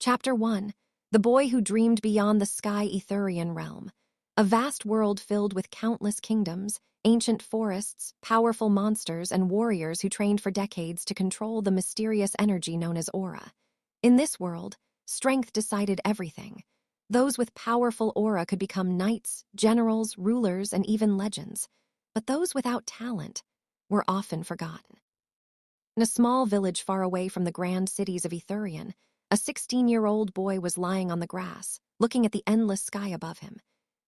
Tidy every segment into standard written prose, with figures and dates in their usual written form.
Chapter 1. The Boy Who Dreamed Beyond the Sky Etherian Realm. A vast world filled with countless kingdoms, ancient forests, powerful monsters, and warriors who trained for decades to control the mysterious energy known as aura. In this world, strength decided everything. Those with powerful aura could become knights, generals, rulers, and even legends. But those without talent were often forgotten. In a small village far away from the grand cities of Etherian, a 16-year-old boy was lying on the grass, looking at the endless sky above him.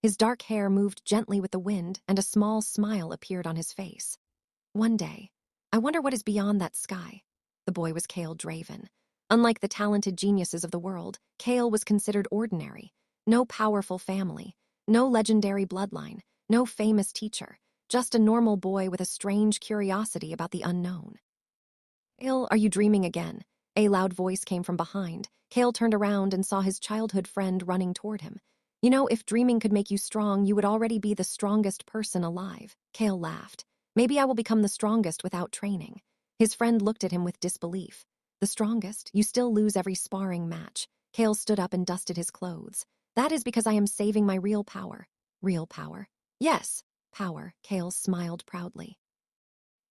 His dark hair moved gently with the wind, and a small smile appeared on his face. One day, I wonder what is beyond that sky. The boy was Kael Draven. Unlike the talented geniuses of the world, Kael was considered ordinary. No powerful family, no legendary bloodline, no famous teacher, just a normal boy with a strange curiosity about the unknown. "Kael, are you dreaming again?" A loud voice came from behind. Kael turned around and saw his childhood friend running toward him. "You know, if dreaming could make you strong, you would already be the strongest person alive." Kael laughed. "Maybe I will become the strongest without training." His friend looked at him with disbelief. "The strongest? You still lose every sparring match." Kael stood up and dusted his clothes. "That is because I am saving my real power." "Real power?" "Yes, power." Kael smiled proudly.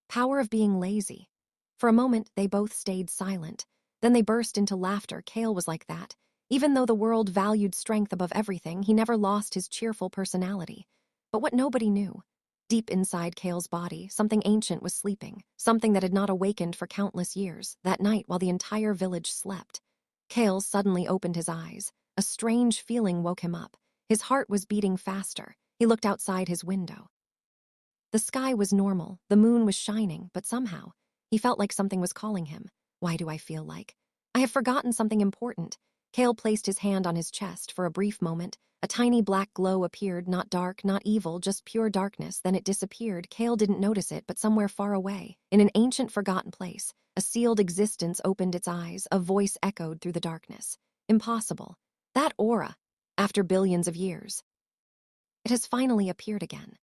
"Power of being lazy." For a moment, they both stayed silent. Then they burst into laughter. Kael was like that. Even though the world valued strength above everything, he never lost his cheerful personality. But what nobody knew, deep inside Kael's body, something ancient was sleeping, something that had not awakened for countless years, that night while the entire village slept. Kael suddenly opened his eyes. A strange feeling woke him up. His heart was beating faster. He looked outside his window. The sky was normal, the moon was shining, but somehow, he felt like something was calling him. Why do I feel like? I have forgotten something important. Kael placed his hand on his chest. For a brief moment, a tiny black glow appeared, not dark, not evil, just pure darkness. Then it disappeared. Kael didn't notice it, but somewhere far away, in an ancient forgotten place, a sealed existence opened its eyes. A voice echoed through the darkness. "Impossible. That aura. After billions of years. It has finally appeared again."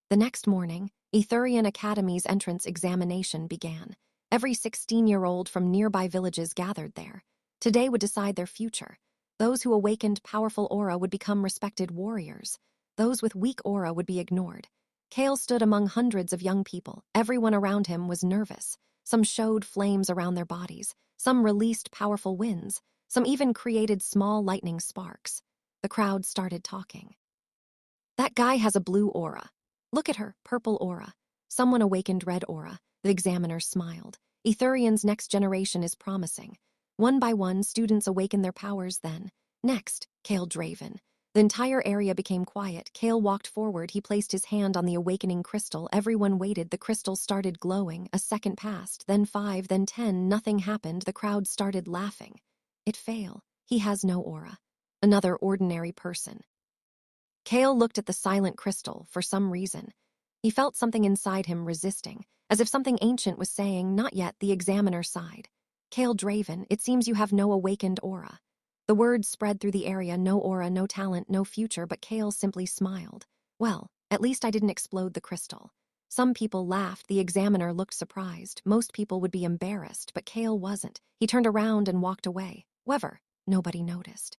The next morning, Etherian Academy's entrance examination began. Every 16-year-old from nearby villages gathered there. Today would decide their future. Those who awakened powerful aura would become respected warriors. Those with weak aura would be ignored. Kael stood among hundreds of young people. Everyone around him was nervous. Some showed flames around their bodies. Some released powerful winds. Some even created small lightning sparks. The crowd started talking. "That guy has a blue aura. Look at her, purple aura." Someone awakened red aura. The examiner smiled. "Etherian's next generation is promising." One by one, students awakened their powers then. Next, Kael Draven. The entire area became quiet. Kael walked forward. He placed his hand on the awakening crystal. Everyone waited. The crystal started glowing. A second passed, then 5, then 10. Nothing happened. The crowd started laughing. "It failed. He has no aura. Another ordinary person." Kael looked at the silent crystal. For some reason, he felt something inside him resisting, as if something ancient was saying, "Not yet." The examiner sighed. "Kael Draven, it seems you have no awakened aura." The words spread through the area. No aura, no talent, no future, but Kael simply smiled. "Well, at least I didn't explode the crystal." Some people laughed. The examiner looked surprised. Most people would be embarrassed, but Kael wasn't. He turned around and walked away. However, nobody noticed.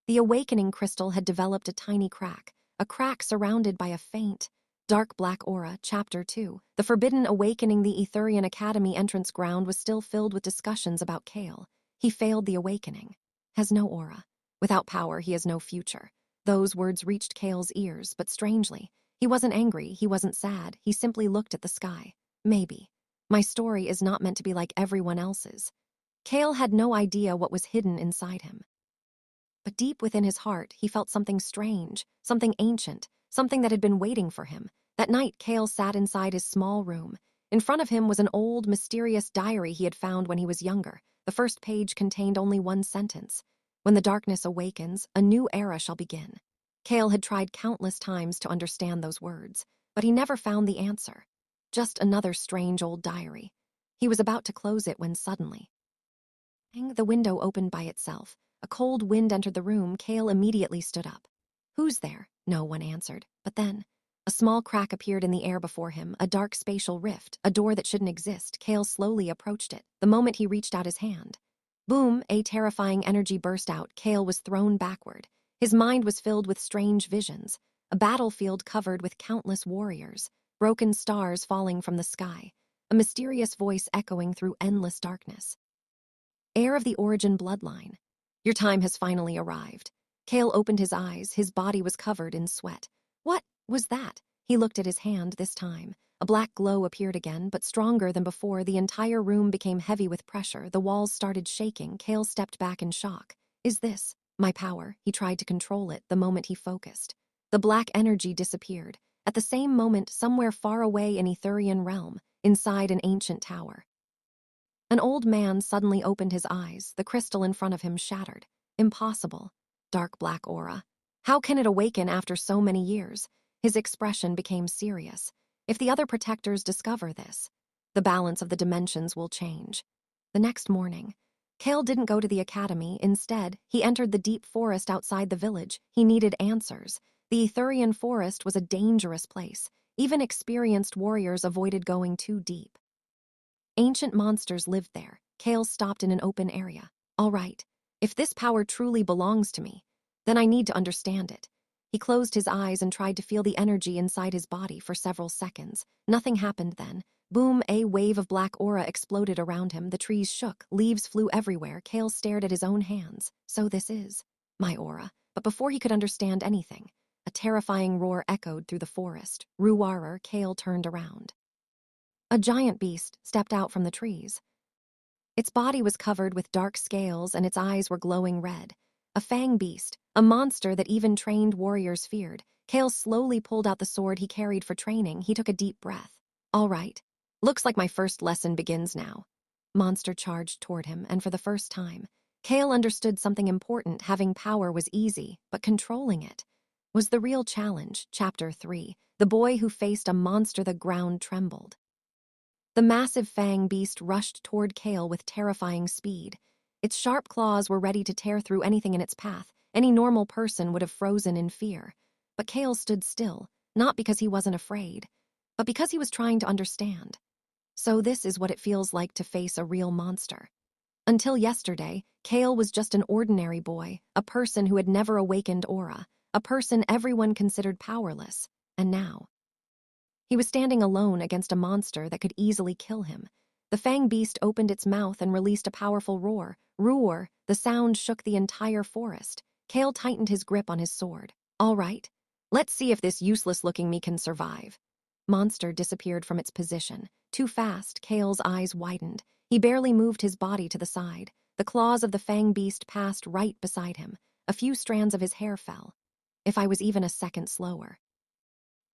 The awakening crystal had developed a tiny crack, a crack surrounded by a faint, dark black aura. Chapter 2. The Forbidden Awakening. The Etherian Academy entrance ground was still filled with discussions about Kael. He failed the awakening. Has no aura. Without power, he has no future. Those words reached Kael's ears, but strangely, he wasn't angry, he wasn't sad, he simply looked at the sky. "Maybe. My story is not meant to be like everyone else's." Kael had no idea what was hidden inside him. But deep within his heart, he felt something strange, something ancient, something that had been waiting for him. That night, Kael sat inside his small room. In front of him was an old, mysterious diary he had found when he was younger. The first page contained only one sentence. "When the darkness awakens, a new era shall begin." Kael had tried countless times to understand those words, but he never found the answer. Just another strange old diary. He was about to close it when suddenly, the window opened by itself. A cold wind entered the room. Kael immediately stood up. "Who's there?" No one answered. But then, a small crack appeared in the air before him, a dark spatial rift, a door that shouldn't exist. Kael slowly approached it. The moment he reached out his hand, Boom, a terrifying energy burst out. Kael was thrown backward. His mind was filled with strange visions, a battlefield covered with countless warriors, broken stars falling from the sky, a mysterious voice echoing through endless darkness. Heir of the origin bloodline. Your time has finally arrived. Kael opened his eyes, his body was covered in sweat. What was that? He looked at his hand this time. A black glow appeared again, but stronger than before. The entire room became heavy with pressure. The walls started shaking. Kael stepped back in shock. Is this my power? He tried to control it the moment he focused. The black energy disappeared. At the same moment, somewhere far away in Etherian realm, inside an ancient tower, an old man suddenly opened his eyes. The crystal in front of him shattered. Impossible. Dark black aura. How can it awaken after so many years? His expression became serious. If the other protectors discover this, the balance of the dimensions will change. The next morning, Kael didn't go to the academy. Instead, he entered the deep forest outside the village. He needed answers. The Etherian forest was a dangerous place. Even experienced warriors avoided going too deep. Ancient monsters lived there. Kael stopped in an open area. All right, if this power truly belongs to me, then I need to understand it. He closed his eyes and tried to feel the energy inside his body for several seconds. Nothing happened then. Boom, a wave of black aura exploded around him. The trees shook, leaves flew everywhere. Kael stared at his own hands. So this is my aura. But before he could understand anything, a terrifying roar echoed through the forest. Ruarer, Kael turned around. A giant beast stepped out from the trees. Its body was covered with dark scales and its eyes were glowing red. A fang beast, a monster that even trained warriors feared. Kael slowly pulled out the sword he carried for training. He took a deep breath. All right, looks like my first lesson begins now. Monster charged toward him, and for the first time, Kael understood something important. Having power was easy, but controlling it was the real challenge. Chapter 3. The boy who faced a monster. The ground trembled. The massive fang beast rushed toward Kael with terrifying speed. Its sharp claws were ready to tear through anything in its path. Any normal person would have frozen in fear. But Kael stood still, not because he wasn't afraid, but because he was trying to understand. So this is what it feels like to face a real monster. Until yesterday, Kael was just an ordinary boy, a person who had never awakened aura, a person everyone considered powerless. And now, he was standing alone against a monster that could easily kill him. The fang beast opened its mouth and released a powerful roar. Roar! The sound shook the entire forest. Kael tightened his grip on his sword. All right, let's see if this useless-looking me can survive. Monster disappeared from its position. Too fast, Kael's eyes widened. He barely moved his body to the side. The claws of the fang beast passed right beside him. A few strands of his hair fell. If I was even a second slower.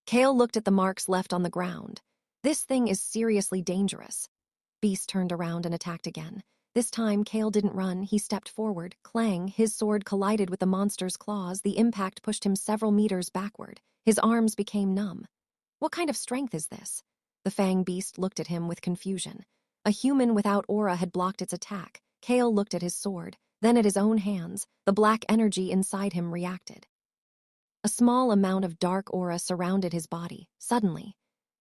Kael looked at the marks left on the ground. This thing is seriously dangerous. Beast turned around and attacked again. This time, Kael didn't run. He stepped forward. Clang, his sword collided with the monster's claws. The impact pushed him several meters backward. His arms became numb. What kind of strength is this? The fang beast looked at him with confusion. A human without aura had blocked its attack. Kael looked at his sword, then at his own hands. The black energy inside him reacted. A small amount of dark aura surrounded his body. Suddenly,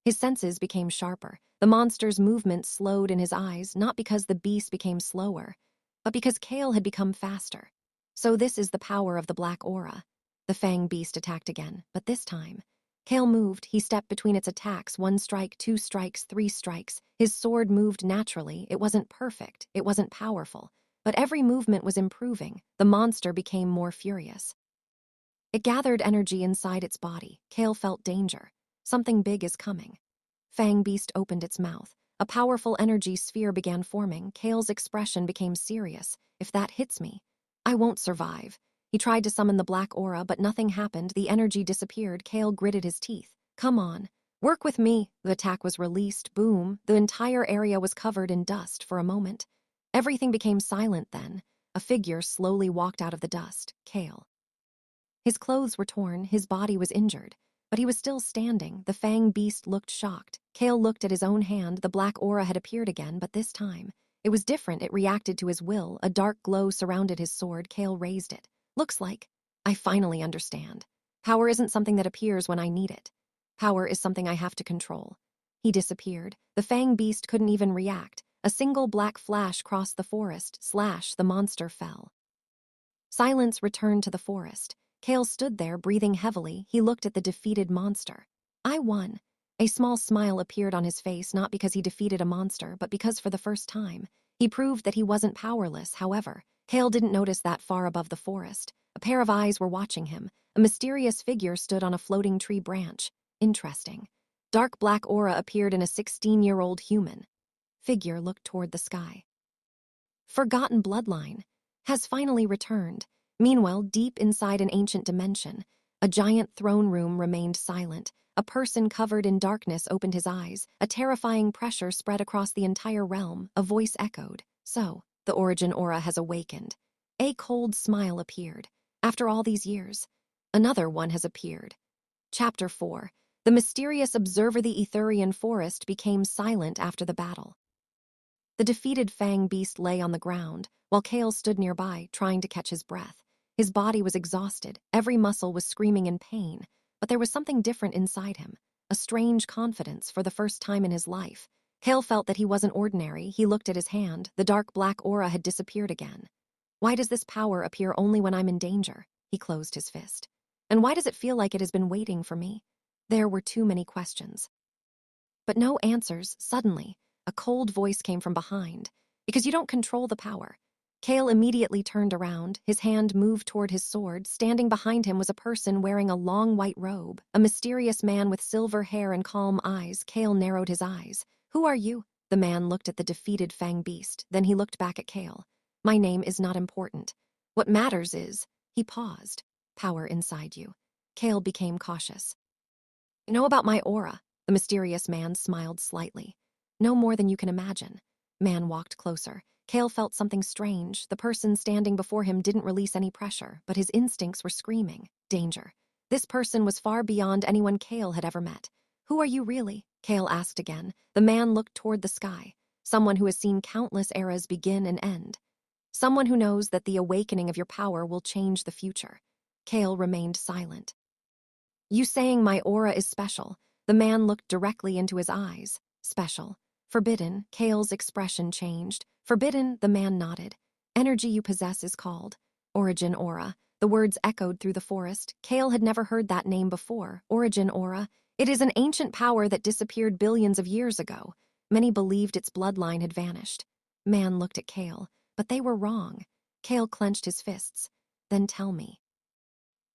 his senses became sharper. The monster's movement slowed in his eyes, not because the beast became slower, but because Kael had become faster. So this is the power of the black aura. The fang beast attacked again, but this time, Kael moved. He stepped between its attacks. 1 strike, 2 strikes, 3 strikes. His sword moved naturally. It wasn't perfect. It wasn't powerful. But every movement was improving. The monster became more furious. It gathered energy inside its body. Kael felt danger. Something big is coming. Fang beast opened its mouth. A powerful energy sphere began forming. Kael's expression became serious. If that hits me, I won't survive. He tried to summon the black aura, but nothing happened. The energy disappeared. Kael gritted his teeth. Come on, work with me. The attack was released. Boom. The entire area was covered in dust for a moment. Everything became silent then. A figure slowly walked out of the dust. Kael. His clothes were torn, his body was injured, but he was still standing. The fang beast looked shocked. Kael looked at his own hand. The black aura had appeared again, but this time, it was different. It reacted to his will. A dark glow surrounded his sword. Kael raised it. Looks like I finally understand. Power isn't something that appears when I need it. Power is something I have to control. He disappeared. The fang beast couldn't even react. A single black flash crossed the forest. Slash, the monster fell. Silence returned to the forest. Kael stood there, breathing heavily. He looked at the defeated monster. I won. A small smile appeared on his face, not because he defeated a monster, but because for the first time, he proved that he wasn't powerless. However, Kael didn't notice that far above the forest, a pair of eyes were watching him. A mysterious figure stood on a floating tree branch. Interesting. Dark black aura appeared in a 16-year-old human. Figure looked toward the sky. Forgotten bloodline has finally returned. Meanwhile, deep inside an ancient dimension, a giant throne room remained silent. A person covered in darkness opened his eyes. A terrifying pressure spread across the entire realm. A voice echoed. So, the origin aura has awakened. A cold smile appeared. After all these years, another one has appeared. Chapter 4. The mysterious observer. The Etherian forest became silent after the battle. The defeated Fang beast lay on the ground, while Kael stood nearby, trying to catch his breath. His body was exhausted, every muscle was screaming in pain, but there was something different inside him, a strange confidence for the first time in his life. Kael felt that he wasn't ordinary. He looked at his hand. The dark black aura had disappeared again. Why does this power appear only when I'm in danger? He closed his fist. And why does it feel like it has been waiting for me? There were too many questions. But no answers. Suddenly, a cold voice came from behind. Because you don't control the power. Kael immediately turned around. His hand moved toward his sword. Standing behind him was a person wearing a long white robe, a mysterious man with silver hair and calm eyes. Kael narrowed his eyes. Who are you? The man looked at the defeated Fang beast. Then he looked back at Kael. My name is not important. What matters is, he paused, power inside you. Kael became cautious. You know about my aura? The mysterious man smiled slightly. No more than you can imagine. Man walked closer. Kael felt something strange. The person standing before him didn't release any pressure, but his instincts were screaming. Danger. This person was far beyond anyone Kael had ever met. Who are you really? Kael asked again. The man looked toward the sky. Someone who has seen countless eras begin and end. Someone who knows that the awakening of your power will change the future. Kael remained silent. You saying my aura is special? The man looked directly into his eyes. Special. Forbidden. Kael's expression changed. Forbidden, the man nodded. Energy you possess is called origin aura. The words echoed through the forest. Kael had never heard that name before. Origin aura. It is an ancient power that disappeared billions of years ago. Many believed its bloodline had vanished. Man looked at Kael, but they were wrong. Kael clenched his fists. Then tell me.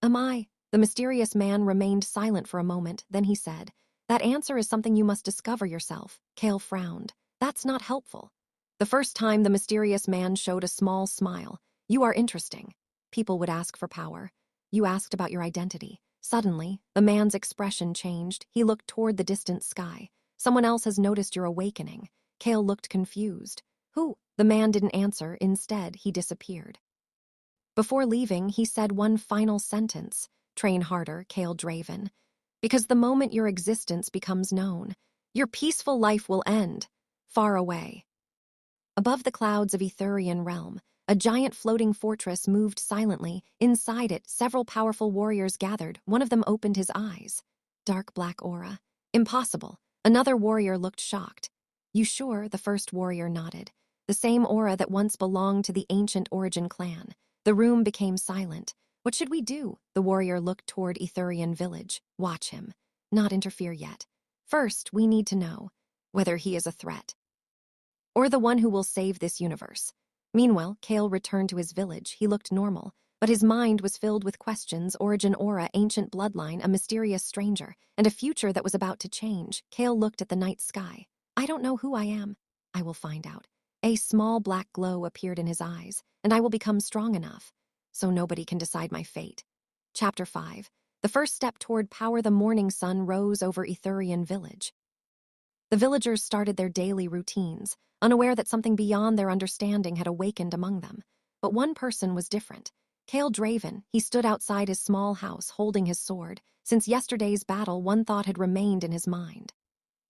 Am I? The mysterious man remained silent for a moment. Then he said, that answer is something you must discover yourself. Kael frowned. That's not helpful. The first time the mysterious man showed a small smile. You are interesting. People would ask for power. You asked about your identity. Suddenly, the man's expression changed. He looked toward the distant sky. Someone else has noticed your awakening. Kael looked confused. Who? The man didn't answer. Instead, he disappeared. Before leaving, he said one final sentence. Train harder, Kael Draven. Because the moment your existence becomes known, your peaceful life will end. Far away. Above the clouds of Etherian realm, a giant floating fortress moved silently. Inside it, several powerful warriors gathered. One of them opened his eyes. Dark black aura. Impossible. Another warrior looked shocked. You sure? The first warrior nodded. The same aura that once belonged to the ancient Origin clan. The room became silent. What should we do? The warrior looked toward Etherian village. Watch him. Not interfere yet. First, we need to know whether he is a threat or the one who will save this universe. Meanwhile, Kael returned to his village. He looked normal, but his mind was filled with questions. Origin aura, ancient bloodline, a mysterious stranger, and a future that was about to change. Kael looked at the night sky. I don't know who I am. I will find out. A small black glow appeared in his eyes, and I will become strong enough so nobody can decide my fate. Chapter 5. The first step toward power. The morning sun rose over Etherian village. The villagers started their daily routines, unaware that something beyond their understanding had awakened among them. But one person was different. Kael Draven. He stood outside his small house, holding his sword. Since yesterday's battle, one thought had remained in his mind.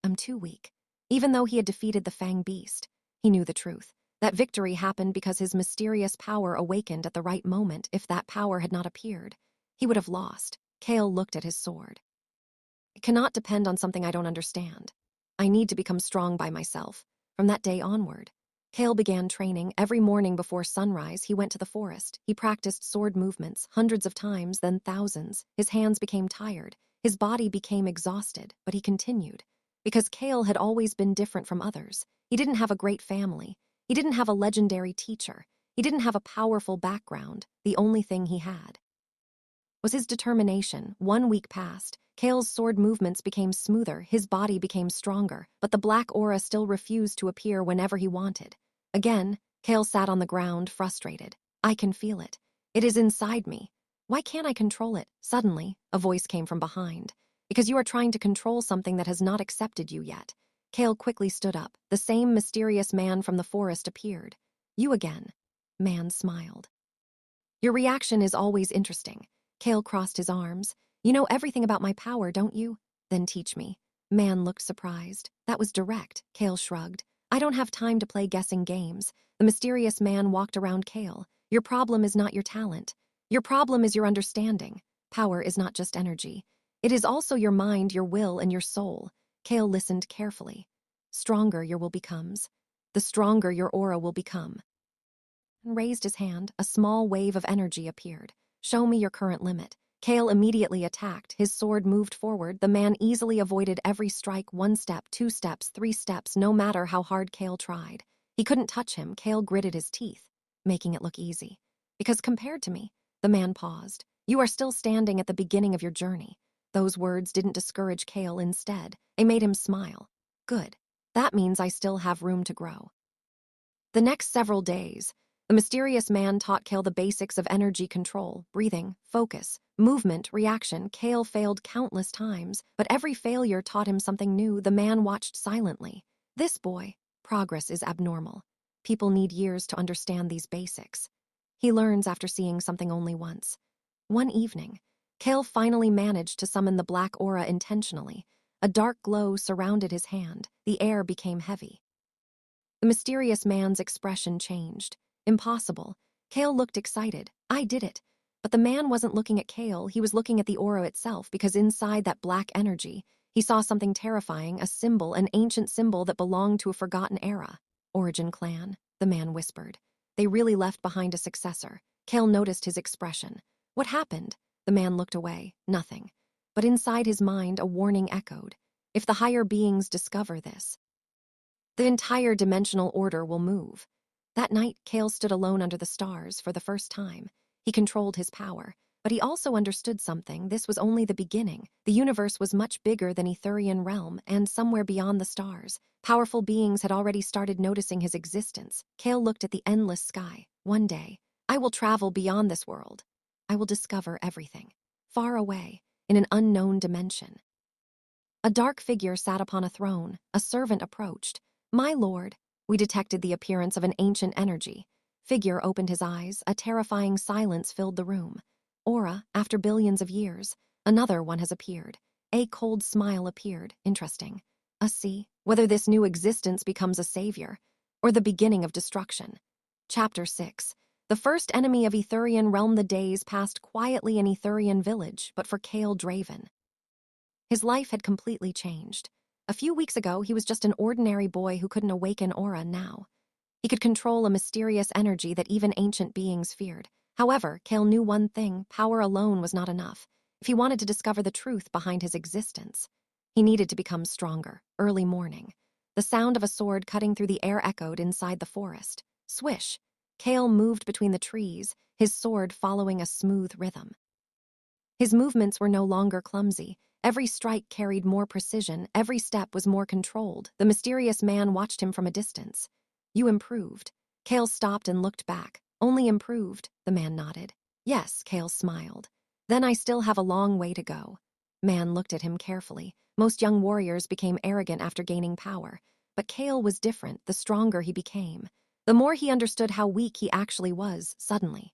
I'm too weak. Even though he had defeated the Fang beast, he knew the truth. That victory happened because his mysterious power awakened at the right moment. If that power had not appeared, he would have lost. Kael looked at his sword. It cannot depend on something I don't understand. I need to become strong by myself. From that day onward, Kael began training. Every morning before sunrise, he went to the forest. He practiced sword movements hundreds of times, then thousands. His hands became tired. His body became exhausted, but he continued. Because Kael had always been different from others. He didn't have a great family. He didn't have a legendary teacher. He didn't have a powerful background. The only thing he had was his determination. 1 week passed. Kael's sword movements became smoother, his body became stronger, but the black aura still refused to appear whenever he wanted. Again, Kael sat on the ground, frustrated. I can feel it. It is inside me. Why can't I control it? Suddenly, a voice came from behind. Because you are trying to control something that has not accepted you yet. Kael quickly stood up. The same mysterious man from the forest appeared. You again. Man smiled. Your reaction is always interesting. Kael crossed his arms. You know everything about my power, don't you? Then teach me. Man looked surprised. That was direct. Kael shrugged. I don't have time to play guessing games. The mysterious man walked around Kael. Your problem is not your talent. Your problem is your understanding. Power is not just energy. It is also your mind, your will, and your soul. Kael listened carefully. Stronger your will becomes, the stronger your aura will become. And raised his hand. A small wave of energy appeared. Show me your current limit. Kael immediately attacked. His sword moved forward. The man easily avoided every strike. 1 step, 2 steps, 3 steps, no matter how hard Kael tried. He couldn't touch him. Kael gritted his teeth, making it look easy. Because compared to me, the man paused. You are still standing at the beginning of your journey. Those words didn't discourage Kael. Instead, they made him smile. Good. That means I still have room to grow. The next several days, the mysterious man taught Kael the basics of energy control, breathing, focus, movement, reaction. Kael failed countless times, but every failure taught him something new. The man watched silently. This boy, progress is abnormal. People need years to understand these basics. He learns after seeing something only once. One evening, Kael finally managed to summon the black aura intentionally. A dark glow surrounded his hand. The air became heavy. The mysterious man's expression changed. Impossible. Kael looked excited. I did it. But the man wasn't looking at Kael, he was looking at the aura itself, because inside that black energy, he saw something terrifying, a symbol, an ancient symbol that belonged to a forgotten era. Origin clan, the man whispered. They really left behind a successor. Kael noticed his expression. What happened? The man looked away. Nothing. But inside his mind, a warning echoed. If the higher beings discover this, the entire dimensional order will move. That night, Kael stood alone under the stars for the first time. He controlled his power, but he also understood something. This was only the beginning. The universe was much bigger than Etherian realm, and somewhere beyond the stars, powerful beings had already started noticing his existence. Kael looked at the endless sky. One day, I will travel beyond this world. I will discover everything. Far away, in an unknown dimension. A dark figure sat upon a throne. A servant approached. My lord. We detected the appearance of an ancient energy. Figure opened his eyes. A terrifying silence filled the room. Aura, after billions of years, another one has appeared. A cold smile appeared. Interesting. See whether this new existence becomes a savior, or the beginning of destruction. Chapter 6. The first enemy of Etherian realm. The days passed quietly in Etherian village, but for Kael Draven, his life had completely changed. A few weeks ago, he was just an ordinary boy who couldn't awaken aura. Now, he could control a mysterious energy that even ancient beings feared. However, Kael knew one thing: power alone was not enough. If he wanted to discover the truth behind his existence, he needed to become stronger. Early morning. The sound of a sword cutting through the air echoed inside the forest. Swish! Kael moved between the trees, his sword following a smooth rhythm. His movements were no longer clumsy. Every strike carried more precision, every step was more controlled. The mysterious man watched him from a distance. You improved. Kael stopped and looked back. Only improved, the man nodded. Yes, Kael smiled. Then I still have a long way to go. Man looked at him carefully. Most young warriors became arrogant after gaining power. But Kael was different. The stronger he became, the more he understood how weak he actually was. Suddenly,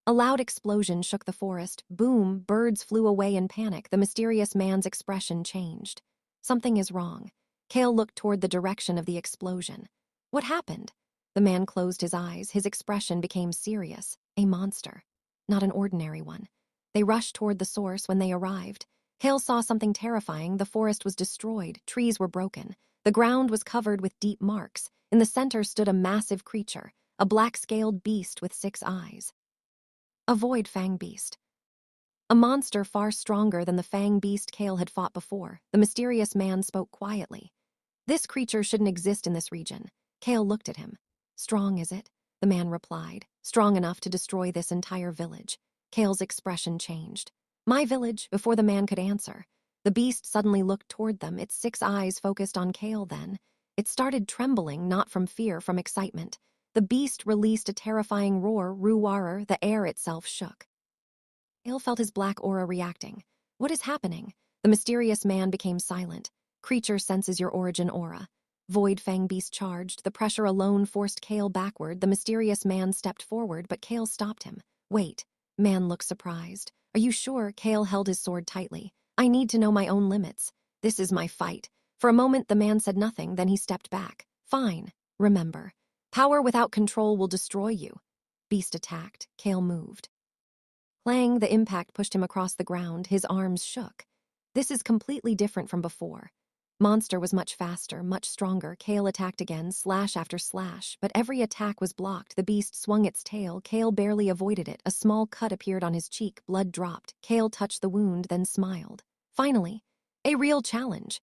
a loud explosion shook the forest. Boom! Birds flew away in panic. The mysterious man's expression changed. Something is wrong. Kael looked toward the direction of the explosion. What happened? The man closed his eyes. His expression became serious. A monster. Not an ordinary one. They rushed toward the source. When they arrived, Kael saw something terrifying. The forest was destroyed. Trees were broken. The ground was covered with deep marks. In the center stood a massive creature, a black-scaled beast with 6 eyes. A void fang beast. A monster far stronger than the fang beast Kael had fought before. The mysterious man spoke quietly. This creature shouldn't exist in this region. Kael looked at him. Strong, is it? The man replied. Strong enough to destroy this entire village. Kael's expression changed. My village, before the man could answer. The beast suddenly looked toward them, its 6 eyes focused on Kael then. It started trembling, not from fear, from excitement. The beast released a terrifying roar, ruwarer, the air itself shook. Kael felt his black aura reacting. What is happening? The mysterious man became silent. Creature senses your origin aura. Void fang beast charged. The pressure alone forced Kael backward. The mysterious man stepped forward, but Kael stopped him. Wait. Man looked surprised. Are you sure? Kael held his sword tightly. I need to know my own limits. This is my fight. For a moment, the man said nothing, then he stepped back. Fine. Remember. Power without control will destroy you. Beast attacked. Kael moved. Clang, the impact pushed him across the ground. His arms shook. This is completely different from before. Monster was much faster, much stronger. Kael attacked again, slash after slash, but every attack was blocked. The beast swung its tail. Kael barely avoided it. A small cut appeared on his cheek. Blood dropped. Kael touched the wound, then smiled. Finally, a real challenge.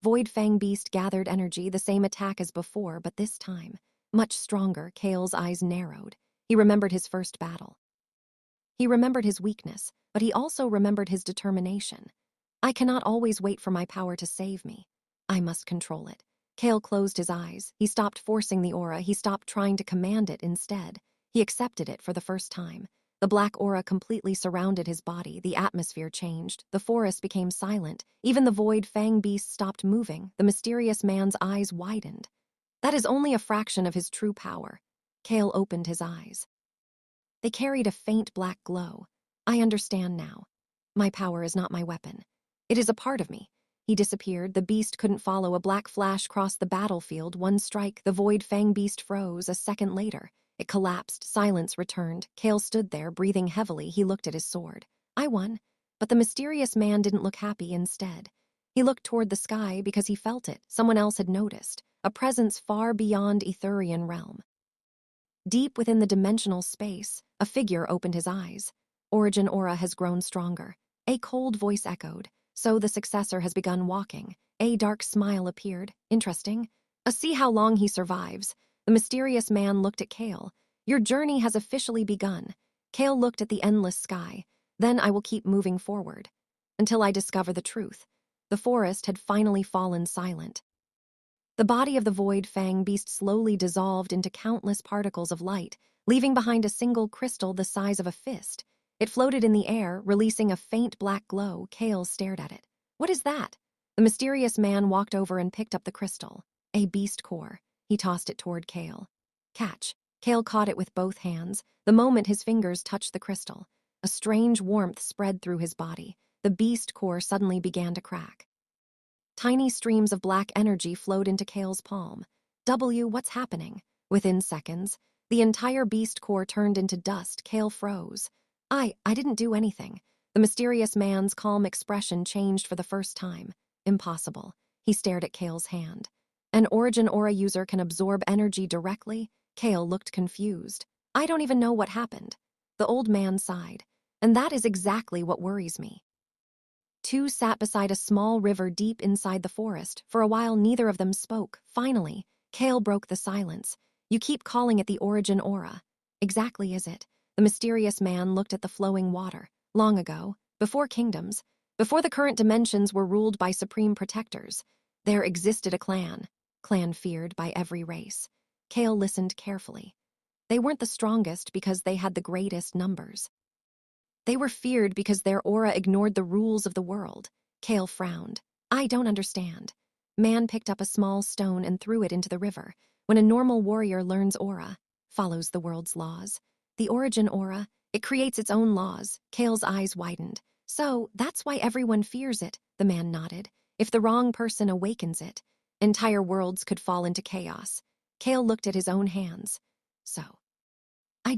Void Fang Beast gathered energy, the same attack as before, but this time, much stronger. Kael's eyes narrowed. He remembered his first battle. He remembered his weakness, but he also remembered his determination. I cannot always wait for my power to save me. I must control it. Kael closed his eyes. He stopped forcing the aura. He stopped trying to command it instead. He accepted it for the first time. The black aura completely surrounded his body. The atmosphere changed. The forest became silent. Even the void fang beast stopped moving. The mysterious man's eyes widened. That is only a fraction of his true power. Kael opened his eyes. They carried a faint black glow. I understand now. My power is not my weapon. It is a part of me. He disappeared. The beast couldn't follow. A black flash crossed the battlefield. One strike. The void fang beast froze. A second later, it collapsed. Silence returned. Kael stood there, breathing heavily. He looked at his sword. I won. But the mysterious man didn't look happy. Instead, he looked toward the sky because he felt it. Someone else had noticed. A presence far beyond Etherian realm. Deep within the dimensional space, a figure opened his eyes. Origin aura has grown stronger. A cold voice echoed. So the successor has begun walking. A dark smile appeared. Interesting. See how long he survives. The mysterious man looked at Kael. Your journey has officially begun. Kael looked at the endless sky. Then I will keep moving forward. Until I discover the truth. The forest had finally fallen silent. The body of the void fang beast slowly dissolved into countless particles of light, leaving behind a single crystal the size of a fist. It floated in the air, releasing a faint black glow. Kael stared at it. What is that? The mysterious man walked over and picked up the crystal. A beast core. He tossed it toward Kael. Catch. Kael caught it with both hands. The moment his fingers touched the crystal, a strange warmth spread through his body. The beast core suddenly began to crack. Tiny streams of black energy flowed into Kael's palm. What's happening? Within seconds, the entire beast core turned into dust. Kael froze. I didn't do anything. The mysterious man's calm expression changed for the first time. Impossible. He stared at Kael's hand. An origin aura user can absorb energy directly? Kael looked confused. I don't even know what happened. The old man sighed. And that is exactly what worries me. Two sat beside a small river deep inside the forest. For a while, neither of them spoke. Finally, Kael broke the silence. You keep calling it the origin aura. Exactly is it? The mysterious man looked at the flowing water. Long ago, before kingdoms, before the current dimensions were ruled by supreme protectors, there existed a clan feared by every race. Kael listened carefully. They weren't the strongest because they had the greatest numbers. They were feared because their aura ignored the rules of the world. Kael frowned. I don't understand. Man picked up a small stone and threw it into the river. When a normal warrior learns aura, follows the world's laws. The origin aura, it creates its own laws. Kael's eyes widened. So, that's why everyone fears it, the man nodded. If the wrong person awakens it, entire worlds could fall into chaos. Kael looked at his own hands. So,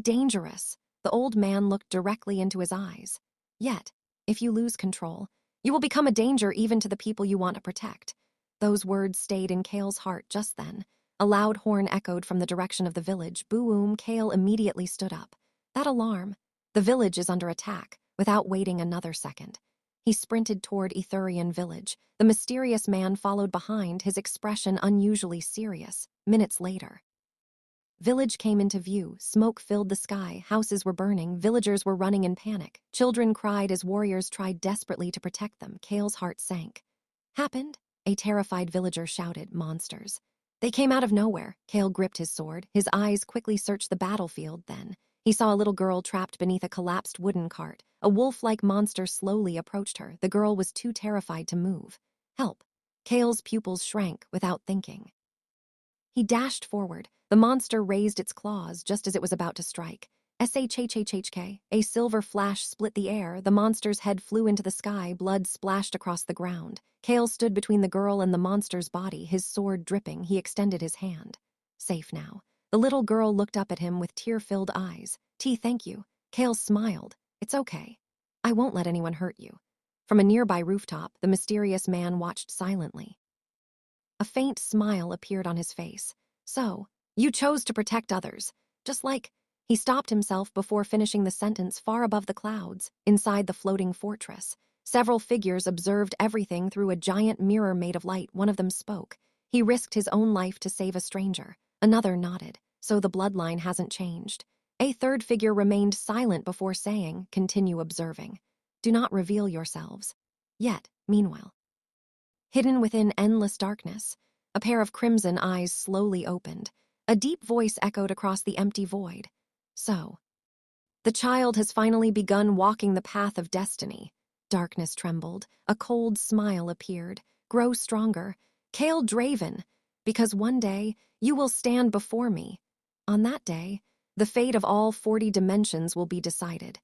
dangerous. The old man looked directly into his eyes. Yet, if you lose control, you will become a danger even to the people you want to protect. Those words stayed in Kael's heart just then. A loud horn echoed from the direction of the village. Boom! Kael immediately stood up. That alarm. The village is under attack. Without waiting another second, he sprinted toward Etherian village. The mysterious man followed behind, his expression unusually serious. Minutes later, village came into view. Smoke filled the sky. Houses were burning. Villagers were running in panic. Children cried as warriors tried desperately to protect them. Kael's heart sank. Happened? A terrified villager shouted. Monsters. They came out of nowhere. Kael gripped his sword. His eyes quickly searched the battlefield. Then he saw a little girl trapped beneath a collapsed wooden cart. A wolf-like monster slowly approached her. The girl was too terrified to move. Help! Kael's pupils shrank without thinking. He dashed forward. The monster raised its claws just as it was about to strike. Shhhhk. A silver flash split the air. The monster's head flew into the sky. Blood splashed across the ground. Kael stood between the girl and the monster's body, his sword dripping. He extended his hand. Safe now. The little girl looked up at him with tear-filled eyes. Thank you. Kael smiled. It's okay. I won't let anyone hurt you. From a nearby rooftop, the mysterious man watched silently. A faint smile appeared on his face. So, you chose to protect others. Just like... He stopped himself before finishing the sentence. Far above the clouds, inside the floating fortress, several figures observed everything through a giant mirror made of light. One of them spoke. He risked his own life to save a stranger. Another nodded. So the bloodline hasn't changed. A third figure remained silent before saying, continue observing. Do not reveal yourselves. Yet, meanwhile, hidden within endless darkness, a pair of crimson eyes slowly opened. A deep voice echoed across the empty void. So, the child has finally begun walking the path of destiny. Darkness trembled. A cold smile appeared. Grow stronger. Kael Draven, because one day you will stand before me. On that day, the fate of all 40 dimensions will be decided.